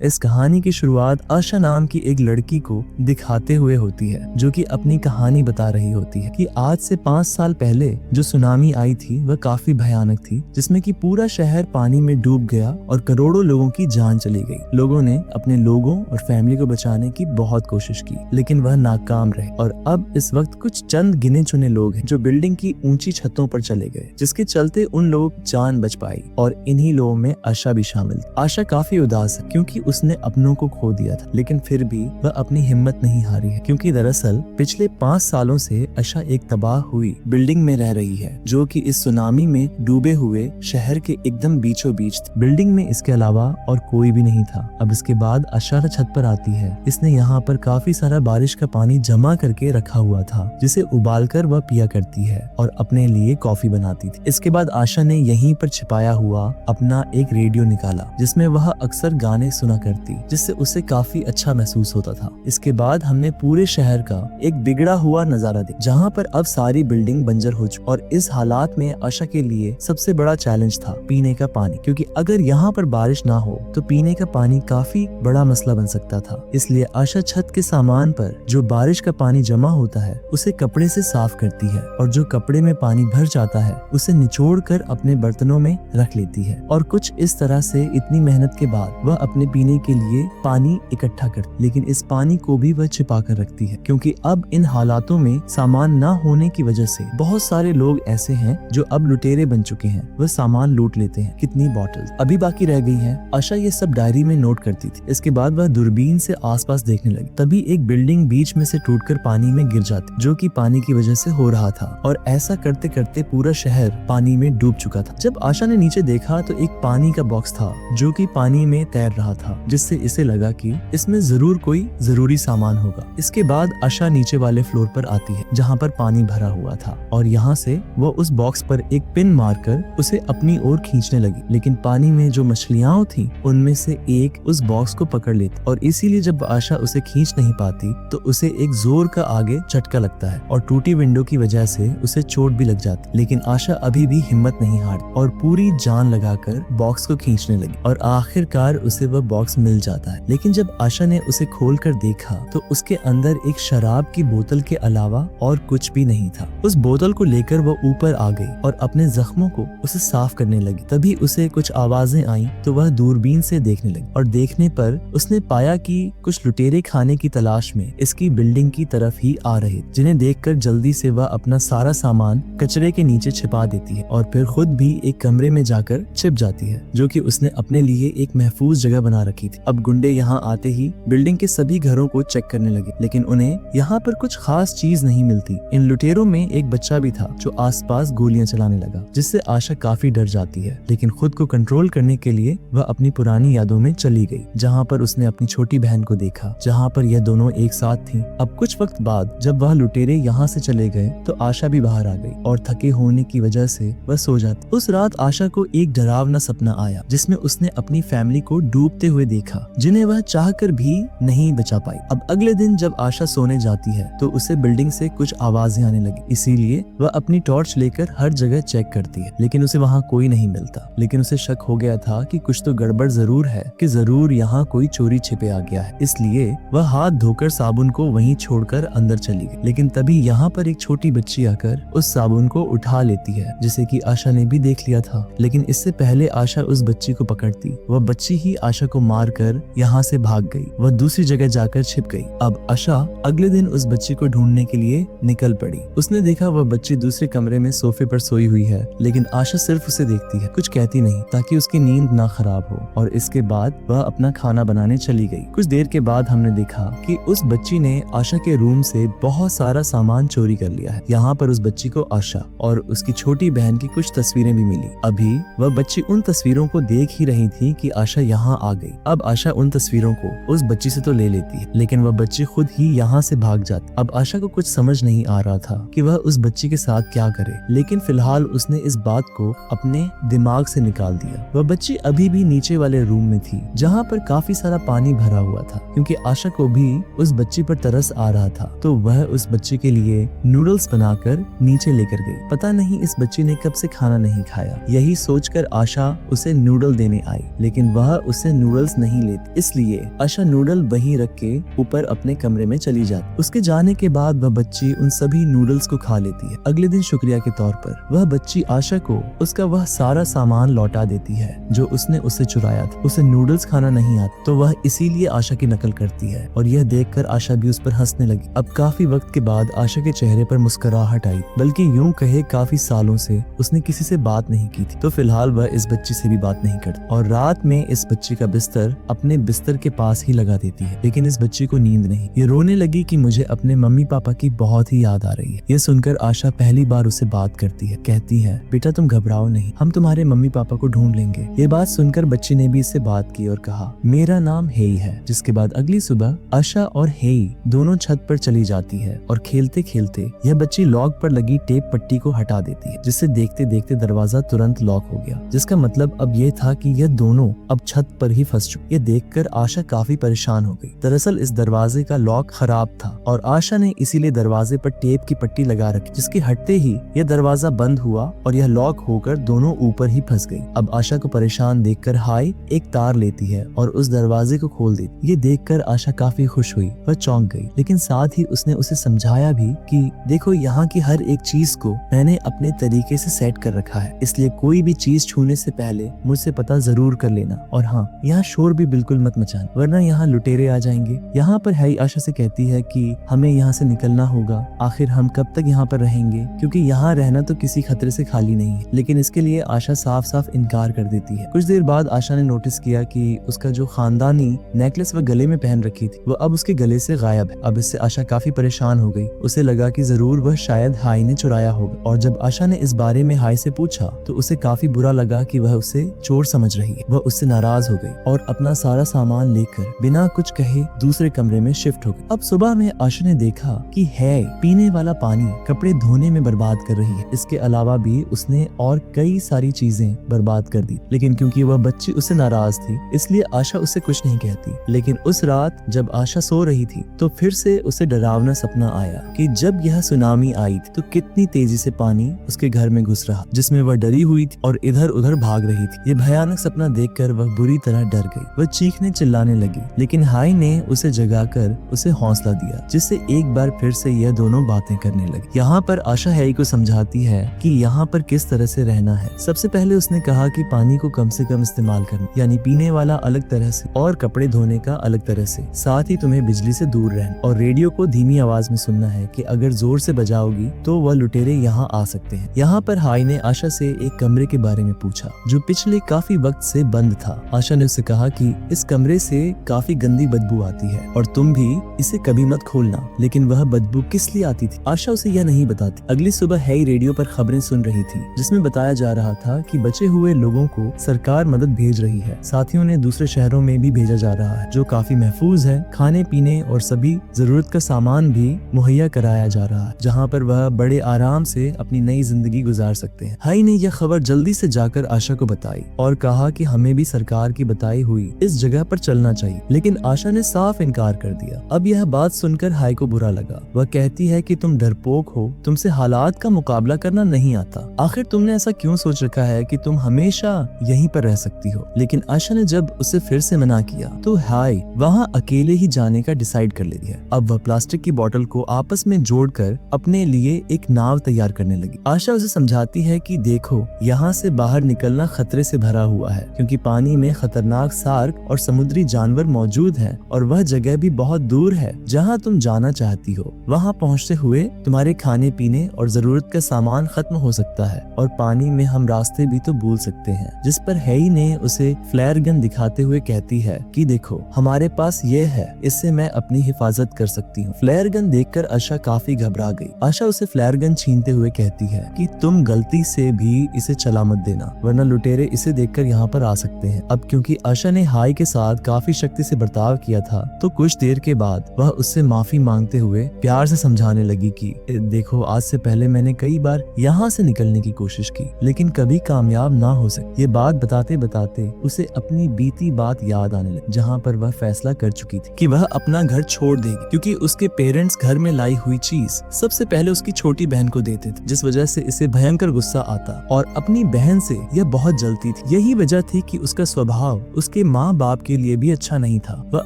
इस कहानी की शुरुआत आशा नाम की एक लड़की को दिखाते हुए होती है, जो कि अपनी कहानी बता रही होती है कि आज से 5 साल पहले जो सुनामी आई थी वह काफी भयानक थी, जिसमें कि पूरा शहर पानी में डूब गया और करोड़ों लोगों की जान चली गई। लोगों ने अपने लोगों और फैमिली को बचाने की बहुत कोशिश की, लेकिन वह नाकाम रहे और अब इस वक्त कुछ चंद गिने चुने लोग हैं जो बिल्डिंग की ऊंची छतों पर चले गए, जिसके चलते उन लोगों की जान बच पाई और इन्हीं लोगों में आशा भी शामिल थी। आशा काफी उदास है क्योंकि उसने अपनों को खो दिया था, लेकिन फिर भी वह अपनी हिम्मत नहीं हारी है, क्योंकि दरअसल पिछले 5 सालों से आशा एक तबाह हुई बिल्डिंग में रह रही है, जो कि इस सुनामी में डूबे हुए शहर के एकदम बीचों बीच थी। बिल्डिंग में इसके अलावा और कोई भी नहीं था। अब इसके बाद आशा छत पर आती है। इसने यहाँ पर काफी सारा बारिश का पानी जमा करके रखा हुआ था, जिसे उबालकर वह पिया करती है और अपने लिए कॉफी बनाती थी। इसके बाद आशा ने यहीं पर छिपाया हुआ अपना एक रेडियो निकाला, जिसमें वह अक्सर गाने सुना करती, जिससे उसे काफी अच्छा महसूस होता था। इसके बाद हमने पूरे शहर का एक बिगड़ा हुआ नजारा देखा, जहाँ पर अब सारी बिल्डिंग बंजर हो चुकी और इस हालात में आशा के लिए सबसे बड़ा चैलेंज था पीने का पानी, क्योंकि अगर यहाँ पर बारिश ना हो तो पीने का पानी काफी बड़ा मसला बन सकता था। इसलिए आशा छत के सामान पर जो बारिश का पानी जमा होता है उसे कपड़े से साफ करती है और जो कपड़े में पानी भर जाता है उसे निचोड़ कर अपने बर्तनों में रख लेती है और कुछ इस तरह से इतनी मेहनत के बाद वह अपने पीने के लिए पानी इकट्ठा करती, लेकिन इस पानी को भी वह छिपा कर रखती है, क्योंकि अब इन हालातों में सामान न होने की वजह से बहुत सारे लोग ऐसे हैं जो अब लुटेरे बन चुके हैं। वह सामान लूट लेते हैं। कितनी बॉटल्स अभी बाकी रह गई हैं। आशा ये सब डायरी में नोट करती थी। इसके बाद वह दूरबीन से आसपास देखने लगी। तभी एक बिल्डिंग बीच में से टूटकर पानी में गिर जाती, जो कि पानी की वजह से हो रहा था, और ऐसा करते करते पूरा शहर पानी में डूब चुका था। जब आशा ने नीचे देखा तो एक पानी का बॉक्स था जो कि पानी में तैर रहा था, जिससे इसे लगा कि इसमें जरूर कोई जरूरी सामान होगा। इसके बाद आशा नीचे वाले फ्लोर पर आती है जहाँ पर पानी भरा हुआ था, और यहाँ से वह उस बॉक्स पर एक पिन मारकर उसे अपनी ओर खींचने लगी, लेकिन पानी में जो मछलियां थी उनमें से एक उस बॉक्स को पकड़ लेती, और इसीलिए जब आशा उसे खींच नहीं पाती तो उसे एक जोर का आगे झटका लगता है और टूटी विंडो की वजह से उसे चोट भी लग जाती। लेकिन आशा अभी भी हिम्मत नहीं हारती और पूरी जान लगाकर बॉक्स को खींचने लगी, और आखिरकार उसे वह बॉक्स मिल जाता है। लेकिन जब आशा ने उसे खोलकर देखा तो उसके अंदर एक शराब की बोतल के अलावा और कुछ भी नहीं था। उस बोतल को लेकर वह ऊपर आ गई और अपने जख्मों को उसे साफ करने लगी। तभी उसे कुछ आवाजें आईं तो वह दूरबीन से देखने लगी, और देखने पर उसने पाया कि कुछ लुटेरे खाने की तलाश में इसकी बिल्डिंग की तरफ ही आ रहे, जिन्हें देखकर जल्दी से वह अपना सारा सामान कचरे के नीचे छिपा देती है और फिर खुद भी एक कमरे में जाकर छिप जाती है, जो कि उसने अपने लिए एक महफूज जगह बना रखी थी। अब गुंडे यहाँ आते ही बिल्डिंग के सभी घरों को चेक करने लगे, लेकिन उन्हें यहाँ पर कुछ खास चीज नहीं मिलती। इन लुटेरों में एक बच्चा भी था जो आसपास गोलियां चलाने लगा, जिससे आशा काफी डर जाती है, लेकिन खुद को कंट्रोल करने के लिए वह अपनी पुरानी यादों में चली गई, जहाँ पर उसने अपनी छोटी बहन को देखा, जहाँ पर यह दोनों एक साथ थी। अब कुछ वक्त बाद जब वह लुटेरे यहाँ से चले गए तो आशा भी बाहर आ गई और थके होने की वजह से वह सो जाती। उस रात आशा को एक डरावना सपना आया, जिसमें उसने अपनी फैमिली को डूबते हुए देखा, जिन्हें वह चाहकर भी नहीं बचा पाई। अब अगले दिन जब आशा सोने जाती है तो उसे बिल्डिंग से कुछ आवाजें आने लगी, इसीलिए वह अपनी टॉर्च लेकर हर जगह चेक करती है, लेकिन उसे वहाँ कोई नहीं मिलता। लेकिन उसे शक हो गया था कि कुछ तो गड़बड़ जरूर है, कि जरूर यहाँ कोई चोरी छिपे आ गया है। इसलिए वह हाथ धोकर साबुन को वहीं छोड़कर अंदर चली गई। लेकिन तभी यहाँ पर एक छोटी बच्ची आकर उस साबुन को उठा लेती है, जिसे कि आशा ने भी देख लिया था। लेकिन इससे पहले आशा उस बच्ची को पकड़ती, वह बच्ची ही आशा को मारकर यहाँ से भाग गई। वह दूसरी जगह जाकर छिप गई। अब आशा अगले दिन उस बच्ची को ढूंढने के लिए निकल पड़ी। उसने देखा वह बच्ची दूसरे कमरे में सोफे पर सोई हुई है, लेकिन आशा सिर्फ उसे देखती है, कुछ कहती नहीं, ताकि उसकी नींद ना खराब हो। और इसके बाद वह अपना खाना बनाने चली गई। कुछ देर के बाद हमने देखा कि उस बच्ची ने आशा के रूम से बहुत सारा सामान चोरी कर लिया है। यहाँ पर उस बच्ची को आशा और उसकी छोटी बहन की कुछ तस्वीरें भी मिली। अभी वह बच्ची उन तस्वीरों को देख ही रही थी कि आशा यहाँ आ गई। अब आशा उन तस्वीरों को उस बच्ची से तो ले लेती है, लेकिन वह बच्ची खुद ही यहाँ से भाग जाती। अब आशा को कुछ समझ नहीं आ रहा था कि वह उस बच्ची के साथ क्या करे, लेकिन फिलहाल उसने इस बात को अपने दिमाग से निकाल दिया। वह बच्ची अभी भी नीचे वाले रूम में थी, जहाँ पर काफी सारा पानी भरा हुआ था, क्योंकि आशा को भी उस बच्ची पर तरस आ रहा था। तो वह उस बच्ची के लिए नूडल्स बनाकर नीचे लेकर गई। पता नहीं इस बच्ची ने कब से खाना नहीं खाया। यही सोचकर आशा उसे नूडल देने आई, लेकिन वह उसे नूडल्स नूडल्स नहीं लेती, इसलिए आशा नूडल वहीं रख के ऊपर अपने कमरे में चली जाती। उसके जाने के बाद वह बच्ची उन सभी नूडल्स को खा लेती है। अगले दिन शुक्रिया के तौर पर वह बच्ची आशा को उसका वह सारा सामान लौटा देती है जो उसने उससे चुराया था। उसे नूडल्स खाना नहीं आता तो वह इसीलिए आशा की नकल करती है और यह देखकर आशा भी उस पर हंसने लगी। अब काफी वक्त के बाद आशा के चेहरे पर मुस्कुराहट आई, बल्कि यूं कहे काफी सालों से उसने किसी से बात नहीं की थी। तो फिलहाल वह इस बच्ची से भी बात नहीं करती और रात में इस बच्ची का बिस्तर अपने बिस्तर के पास ही लगा देती है। लेकिन इस बच्ची को नींद नहीं। ये रोने लगी कि मुझे अपने मम्मी पापा की बहुत ही याद आ रही है। यह सुनकर आशा पहली बार उसे बात करती है। कहती है, बेटा तुम घबराओ नहीं, हम तुम्हारे मम्मी पापा को ढूंढ लेंगे। ये बात सुनकर बच्ची ने भी इससे बात की और कहा, मेरा नाम हेई है। जिसके बाद अगली सुबह आशा और हेई दोनों छत पर चली जाती है और खेलते खेलते यह बच्ची लॉक पर लगी टेप पट्टी को हटा देती है, जिससे देखते देखते दरवाजा तुरंत लॉक हो गया। जिसका मतलब अब ये था कि यह दोनों अब छत पर ही फंस चुके। ये देखकर आशा काफी परेशान हो गई। दरअसल इस दरवाजे का लॉक खराब था और आशा ने इसीलिए दरवाजे पर टेप की पट्टी लगा रखी, जिसके हटते ही यह दरवाजा बंद हुआ और यह लॉक होकर दोनों ऊपर ही फंस गई। अब आशा को परेशान देखकर हाई एक तार लेती है और उस दरवाजे को खोल देती। ये देखकर आशा काफी खुश हुई, वह चौंक गई, लेकिन साथ ही उसने उसे समझाया भी कि देखो यहाँ की हर एक चीज को मैंने अपने तरीके से सेट कर रखा है, इसलिए कोई भी चीज छूने से पहले मुझसे पता जरूर कर लेना। और हाँ, यहाँ शोर भी बिल्कुल मत मचाना, वरना यहाँ लुटेरे आ जाएंगे। यहाँ पर हाई आशा से कहती है कि हमें यहाँ से निकलना होगा, आखिर हम कब तक यहाँ पर रहेंगे, क्योंकि यहाँ रहना तो किसी खतरे से खाली नहीं है। लेकिन इसके लिए आशा साफ साफ इनकार कर देती है। कुछ देर बाद आशा ने नोटिस किया कि उसका जो खानदानी नेकलेस वह गले में पहन रखी थी वो अब उसके गले से गायब है। अब इससे आशा काफी परेशान हो गई। उसे लगा कि जरूर वह शायद हाई ने चुराया होगा और जब आशा ने इस बारे में हाई से पूछा तो उसे काफी बुरा लगा कि वह उसे चोर समझ रही है। वह उससे नाराज हो गई और अपना सारा सामान लेकर बिना कुछ कहे दूसरे कमरे में शिफ्ट हो गई। अब सुबह में आशा ने देखा कि है पीने वाला पानी कपड़े धोने में बर्बाद कर रही है। इसके अलावा भी उसने और कई सारी चीजें बर्बाद कर दी, लेकिन क्योंकि वह बच्ची उससे नाराज थी इसलिए आशा उससे कुछ नहीं कहती। लेकिन उस रात जब आशा सो रही थी तो फिर से उसे डरावना सपना आया कि जब यह सुनामी आई थी तो कितनी तेजी से पानी उसके घर में घुस रहा, जिसमें वह डरी हुई थी और इधर उधर भाग रही थी। ये भयानक सपना देखकर वह बुरी तरह डर गई। वह चीखने चिल्लाने लगी, लेकिन हाई ने उसे जगाकर उसे हौसला दिया, जिससे एक बार फिर से यह दोनों बातें करने लगी। यहाँ पर आशा हाई को समझाती है कि यहाँ पर किस तरह से रहना है। सबसे पहले उसने कहा कि पानी को कम से कम इस्तेमाल करना, यानी पीने वाला अलग तरह से और कपड़े धोने का अलग तरह से। साथ ही तुम्हें बिजली से दूर रहना और रेडियो को धीमी आवाज में सुनना है कि अगर जोर से बजाओगी तो वह लुटेरे यहाँ आ सकते हैं। यहाँ पर हाई ने आशा से एक कमरे के बारे में पूछा जो पिछले काफी वक्त से बंद था। आशा ने उससे कहा कि इस कमरे से काफी गंदी बदबू आती है और तुम भी इसे कभी मत खोलना। लेकिन वह बदबू किस लिए आती थी आशा उसे यह नहीं बताती। अगली सुबह हाई रेडियो पर खबरें सुन रही थी जिसमें बताया जा रहा था कि बचे हुए लोगों को सरकार मदद भेज रही है। साथियों ने दूसरे शहरों में भी भेजा जा रहा है जो काफी महफूज है। खाने पीने और सभी जरूरत का सामान भी मुहैया कराया जा रहा है, जहाँ पर वह बड़े आराम से अपनी नई जिंदगी गुजार सकते हैं। हाई ने यह खबर जल्दी से जाकर आशा को बताई और कहा कि हमें भी सरकार की बताई हुई इस जगह पर चलना चाहिए, लेकिन आशा ने साफ इनकार कर दिया। अब यह बात सुनकर हाई को बुरा लगा। वह कहती है कि तुम डरपोक हो, तुमसे हालात का मुकाबला करना नहीं आता। आखिर तुमने ऐसा क्यों सोच रखा है कि तुम हमेशा यहीं पर रह सकती हो। लेकिन आशा ने जब उसे फिर से मना किया तो हाई वहाँ अकेले ही जाने का डिसाइड कर लिया। अब वह प्लास्टिक की बोतल को आपस में जोड़कर अपने लिए एक नाव तैयार करने लगी। आशा उसे समझाती है कि देखो यहाँ से बाहर निकलना खतरे से भरा हुआ है, क्योंकि पानी में खतरनाक शार्क और समुद्री जानवर मौजूद हैं और वह जगह भी बहुत दूर है जहाँ तुम जाना चाहती हो। वहाँ पहुँचते हुए तुम्हारे खाने पीने और जरूरत का सामान खत्म हो सकता है और पानी में हम रास्ते भी तो भूल सकते हैं। जिस पर हेई ने उसे फ्लेयर गन दिखाते हुए कहती है कि देखो हमारे पास ये है, इससे मैं अपनी हिफाजत कर सकती हूँ। फ्लेयर गन देखकर आशा काफी घबरा गई। आशा उसे फ्लेयर गन छीनते हुए कहती है कि तुम गलती से भी इसे चला मत देना, वरना लुटेरे इसे देखकर यहाँ पर आ सकते हैं। अब क्योंकि आशा ने हाई के साथ काफी शक्ति से बर्ताव किया था तो कुछ देर के बाद वह उससे माफी मांगते हुए प्यार से समझाने लगी कि देखो आज से पहले मैंने कई बार यहाँ से निकलने की कोशिश की लेकिन कभी कामयाब ना हो सकी। ये बात बताते बताते उसे अपनी बीती बात याद आने लगी, जहाँ पर वह फैसला कर चुकी थी कि वह अपना घर छोड़ देगी, क्योंकि उसके पेरेंट्स घर में लाई हुई चीज सबसे पहले उसकी छोटी बहन को देते थे, जिस वजह से इसे भयंकर गुस्सा आता और अपनी बहन से यह बहुत जलती थी। यही वजह थी कि उसका स्वभाव उसके उसके माँ बाप के लिए भी अच्छा नहीं था। वह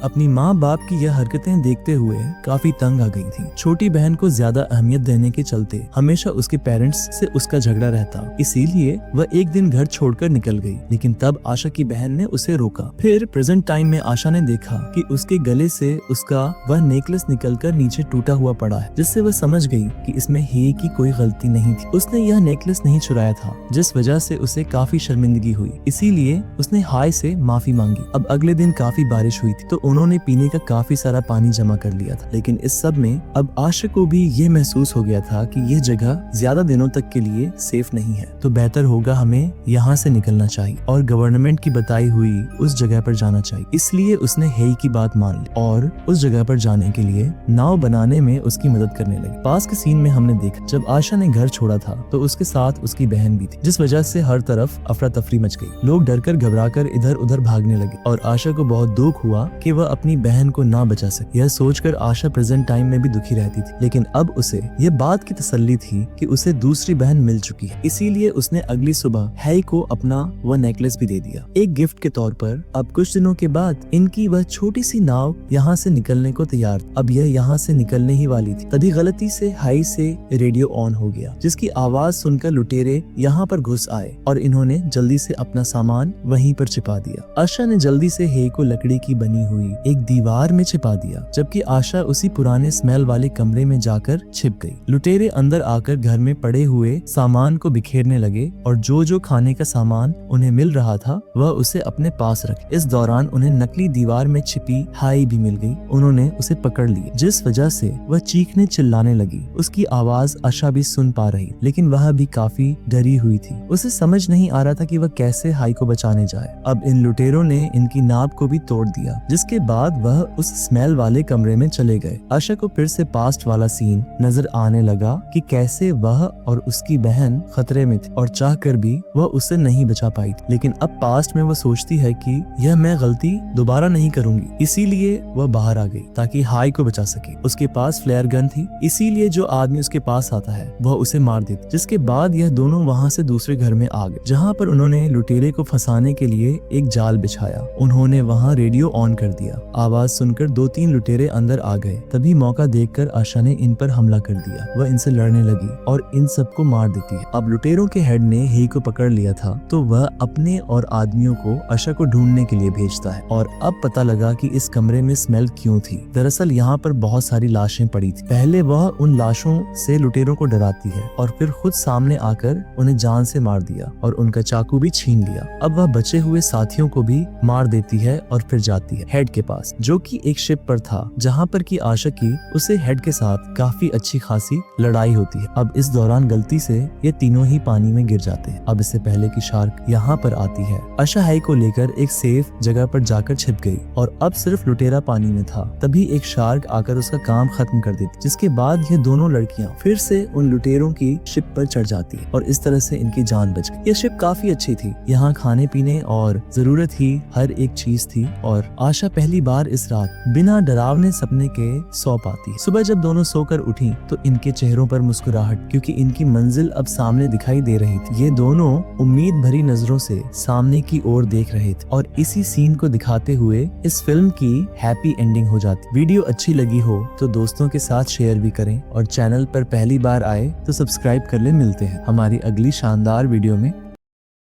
अपनी माँ बाप की यह हरकतें देखते हुए काफी तंग आ गई थी। छोटी बहन को ज्यादा अहमियत देने के चलते हमेशा उसके पेरेंट्स से उसका झगड़ा रहता, इसीलिए वह एक दिन घर छोड़कर निकल गई। लेकिन तब आशा की बहन ने उसे रोका। फिर प्रेजेंट टाइम में आशा ने देखा कि उसके गले से उसका वह नेकलेस निकलकर नीचे टूटा हुआ पड़ा है, जिससे वह समझ गई कि इसमें हे की कोई गलती नहीं थी। उसने यह नेकलेस नहीं चुराया था, जिस वजह से उसे काफी शर्मिंदगी हुई, इसीलिए उसने हाय से माफी मांगी। अब अगले दिन काफी बारिश हुई थी, तो उन्होंने पीने का काफी सारा पानी जमा कर लिया था। लेकिन इस सब में अब आशा को भी ये महसूस हो गया था कि यह जगह ज्यादा दिनों तक के लिए सेफ नहीं है, तो बेहतर होगा हमें यहाँ से निकलना चाहिए और गवर्नमेंट की बताई हुई उस जगह पर जाना चाहिए। इसलिए उसने हेई की बात मान ली और उस जगह पर जाने के लिए नाव बनाने में उसकी मदद करने लगी। पास के सीन में हमने देखा जब आशा ने घर छोड़ा था तो उसके साथ उसकी बहन भी थी, जिस वजह से हर तरफ अफरा तफरी मच गई। लोग डरकर घबराकर इधर उधर भागने लगे और आशा को बहुत दुख हुआ कि वह अपनी बहन को ना बचा सके। यह सोचकर आशा प्रेजेंट टाइम में भी दुखी रहती थी, लेकिन अब उसे यह बात की तसल्ली थी कि उसे दूसरी बहन मिल चुकी है, इसीलिए उसने अगली सुबह हेई को अपना वह नेकलेस भी दे दिया एक गिफ्ट के तौर पर। अब कुछ दिनों के बाद इनकी वह छोटी सी नाव यहाँ से निकलने को तैयार थी। अब यह यहाँ से निकलने ही वाली थी, तभी गलती से हेई से रेडियो ऑन हो गया, जिसकी आवाज सुनकर लुटेरे यहाँ पर घुस आए और इन्होंने जल्दी से अपना सामान वहीं पर छिपा दिया। आशा ने जल्दी से हेई को लकड़ी की बनी हुई एक दीवार में छिपा दिया, जबकि आशा उसी पुराने स्मेल वाले कमरे में जाकर छिप गई। लुटेरे अंदर आकर घर में पड़े हुए सामान को बिखेरने लगे और जो खाने का सामान उन्हें मिल रहा था वह उसे अपने पास रखे। इस दौरान उन्हें नकली दीवार में छिपी हेई भी मिल गई। उन्होंने उसे पकड़ लिया, जिस वजह से वह चीखने चिल्लाने लगी। उसकी आवाज आशा भी सुन पा रही, लेकिन वह भी काफी डरी हुई थी। उसे समझ नहीं आ रहा था कि वह कैसे हेई को बचाने जाए। अब इन लुटेरों ने इनकी नाव को भी तोड़ दिया, जिसके बाद वह उस स्मेल वाले कमरे में चले गए। आशा को फिर से पास्ट वाला सीन नजर आने लगा कि कैसे वह और उसकी बहन खतरे में थी और चाहकर भी वह उसे नहीं बचा पाई थी। लेकिन अब पास्ट में वह सोचती है कि यह मैं गलती दोबारा नहीं करूंगी, इसीलिए वह बाहर आ गई ताकि हेई को बचा सके। उसके पास फ्लेयर गन थी, इसीलिए जो आदमी उसके पास आता है वह उसे मार देता। जिसके बाद यह दोनों वहाँ से दूसरे घर में आ गए, जहाँ पर उन्होंने लुटेरे को फंसाने के लिए एक जाल बिछाया। उन्होंने वहाँ रेडियो ऑन कर दिया। आवाज सुनकर 2-3 लुटेरे अंदर आ गए। तभी मौका देखकर आशा ने इन पर हमला कर दिया। वह इनसे लड़ने लगी और इन सबको मार देती है। अब लुटेरों के हेड ने हेई को पकड़ लिया था, तो वह अपने और आदमियों को आशा को ढूंढने के लिए भेजता है। और अब पता लगा कि इस कमरे में स्मेल क्यों थी। दरअसल यहाँ पर बहुत सारी लाशें पड़ी थी। पहले वह उन लाशों से लुटेरों को डराती है और फिर खुद सामने आकर उन्हें जान से मार दिया और उनका चाकू भी छीन लिया। अब वह बचे हुए साथियों को भी मार देती है और फिर जाती है हेड के पास, जो कि एक शिप पर था, जहाँ पर की आशा की उसे हेड के साथ काफी अच्छी खासी लड़ाई होती है। अब इस दौरान गलती से ये तीनों ही पानी में गिर जाते हैं। अब इससे पहले की शार्क यहाँ पर आती है। आशा हेई को लेकर एक सेफ जगह पर जाकर छिप गई और अब सिर्फ लुटेरा पानी में था। तभी एक शार्क आकर उसका काम खत्म कर देती, जिसके बाद ये दोनों लड़कियां फिर से उन लुटेरों की शिप पर चढ़ जाती है और इस तरह से इनकी जान बच गई। ये शिप काफी अच्छी थी, यहाँ खाने पीने और जरूरत ही हर एक चीज थी और आशा पहली बार इस रात बिना डरावने सपने के सो पाती है। सुबह जब दोनों सोकर उठी तो इनके चेहरों पर मुस्कुराहट, क्योंकि इनकी मंजिल अब सामने दिखाई दे रही थी। ये दोनों उम्मीद भरी नजरों से सामने की ओर देख रहे थे और इसी सीन को दिखाते हुए इस फिल्म की हैप्पी एंडिंग हो जाती। वीडियो अच्छी लगी हो तो दोस्तों के साथ शेयर भी करें और चैनल पर पहली बार आए तो सब्सक्राइब कर ले। मिलते हैं हमारी अगली शानदार वीडियो में।